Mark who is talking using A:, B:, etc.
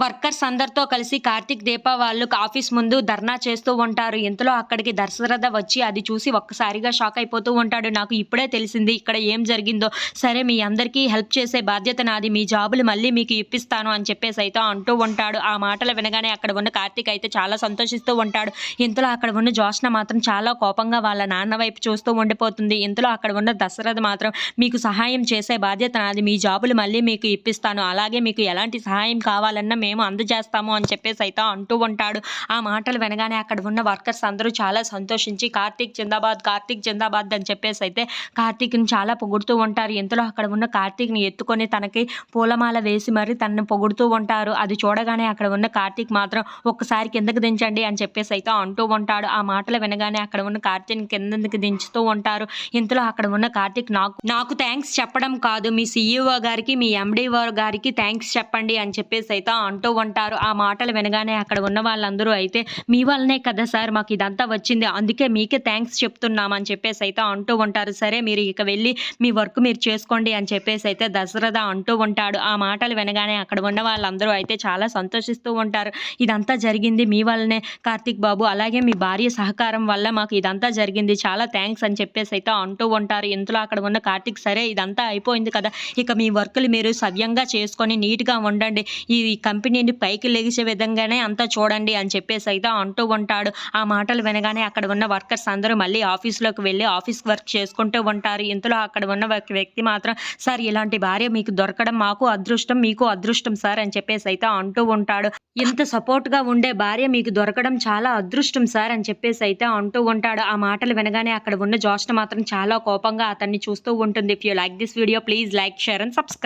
A: Workers అందరితో కలిసి కార్తీక్, దీప వాళ్ళు ఆఫీస్ ముందు ధర్నా చేస్తూ ఉంటారు. ఇంతలో అక్కడికి దశరథ వచ్చి అది చూసి ఒక్కసారిగా షాక్ అయిపోతూ ఉంటాడు. నాకు ఇప్పుడే తెలిసింది ఇక్కడ ఏం జరిగిందో. సరే మీ అందరికీ హెల్ప్ చేసే బాధ్యత నాది. మీ జాబులు మళ్ళీ మీకు ఇప్పిస్తాను అని చెప్పేసి అయితే అంటూ ఉంటాడు. ఆ మాటలు వినగానే అక్కడ ఉన్న కార్తీక్ అయితే చాలా సంతోషిస్తూ ఉంటాడు. ఇంతలో అక్కడ ఉన్న జ్యోత్స్న మాత్రం చాలా కోపంగా వాళ్ళ నాన్న వైపు చూస్తూ ఉండిపోతుంది. ఇంతలో అక్కడ ఉన్న దశరథ మాత్రం మీకు సహాయం చేసే బాధ్యత నాది. మీ జాబులు మళ్ళీ మీకు ఇప్పిస్తాను. అలాగే మీకు ఎలాంటి సహాయం కావాలన్నా మేము అందజేస్తాము అని చెప్పేసి అయితే అంటూ ఉంటాడు. ఆ మాటలు వినగానే అక్కడ ఉన్న వర్కర్స్ అందరూ చాలా సంతోషించి కార్తీక్ జిందాబాద్ అని చెప్పేసి అయితే కార్తీక్ని చాలా పొగుడుతూ ఉంటారు. ఇంతలో అక్కడ ఉన్న కార్తీక్ని ఎత్తుకొని తనకి పూలమాల వేసి మరి తనని పొగుడుతూ ఉంటారు. అది చూడగానే అక్కడ ఉన్న కార్తీక్ మాత్రం ఒక్కసారి కిందకి దించండి అని చెప్పేసి అయితే అంటూ ఉంటాడు. ఆ మాటలు వినగానే అక్కడ ఉన్న కార్తీక్ని కిందకి దించుతూ ఉంటారు. ఇంతలో అక్కడ ఉన్న కార్తీక్ నాకు థ్యాంక్స్ చెప్పడం కాదు, మీ CEO గారికి, మీ MD గారికి థ్యాంక్స్ చెప్పండి అని చెప్పేసి అయితే అంటూ ఉంటారు. ఆ మాటలు వినగానే అక్కడ ఉన్న వాళ్ళందరూ అయితే మీ వల్లనే కదా సార్ మాకు ఇదంతా వచ్చింది, అందుకే మీకే థ్యాంక్స్ చెప్తున్నాం అని చెప్పేసి అయితే అంటూ ఉంటారు. సరే మీరు ఇక వెళ్ళి మీ వర్క్ మీరు చేసుకోండి అని చెప్పేసి అయితే దశరథ అంటూ ఉంటాడు. ఆ మాటలు వినగానే అక్కడ ఉన్న వాళ్ళందరూ అయితే చాలా సంతోషిస్తూ ఉంటారు. ఇదంతా జరిగింది మీ వల్లనే కార్తీక్ బాబు, అలాగే మీ భార్య సహకారం వల్ల మాకు ఇదంతా జరిగింది, చాలా థ్యాంక్స్ అని చెప్పేసి అయితే అంటూ ఉంటారు. ఇంతలో అక్కడ ఉన్న కార్తీక్ సరే ఇదంతా అయిపోయింది కదా, ఇక మీ వర్కులు మీరు సవ్యంగా చేసుకొని నీట్గా ఉండండి, ఈ కంపెనీని పైకి లెగిసే విధంగానే అంతా చూడండి అని చెప్పేసి అయితే అంటూ ఉంటాడు. ఆ మాటలు వినగానే అక్కడ ఉన్న వర్కర్స్ అందరూ మళ్ళీ ఆఫీస్లోకి వెళ్ళి ఆఫీస్ వర్క్ చేసుకుంటూ ఉంటారు. ఇంతలో అక్కడ ఉన్న వ్యక్తి మాత్రం సార్ ఇలాంటి భార్య మీకు దొరకడం మాకు అదృష్టం, మీకు అదృష్టం సార్ అని చెప్పేసి అయితే అంటూ ఉంటాడు. ఇంత సపోర్ట్గా ఉండే భార్య మీకు దొరకడం చాలా అదృష్టం సార్ అని చెప్పేసి అయితే అంటూ ఉంటాడు. ఆ మాటలు వినగానే అక్కడ ఉన్న జ్యోత్స్న మాత్రం చాలా కోపంగా అతన్ని చూస్తూ ఉంటుంది. If you like this video please like, share and subscribe.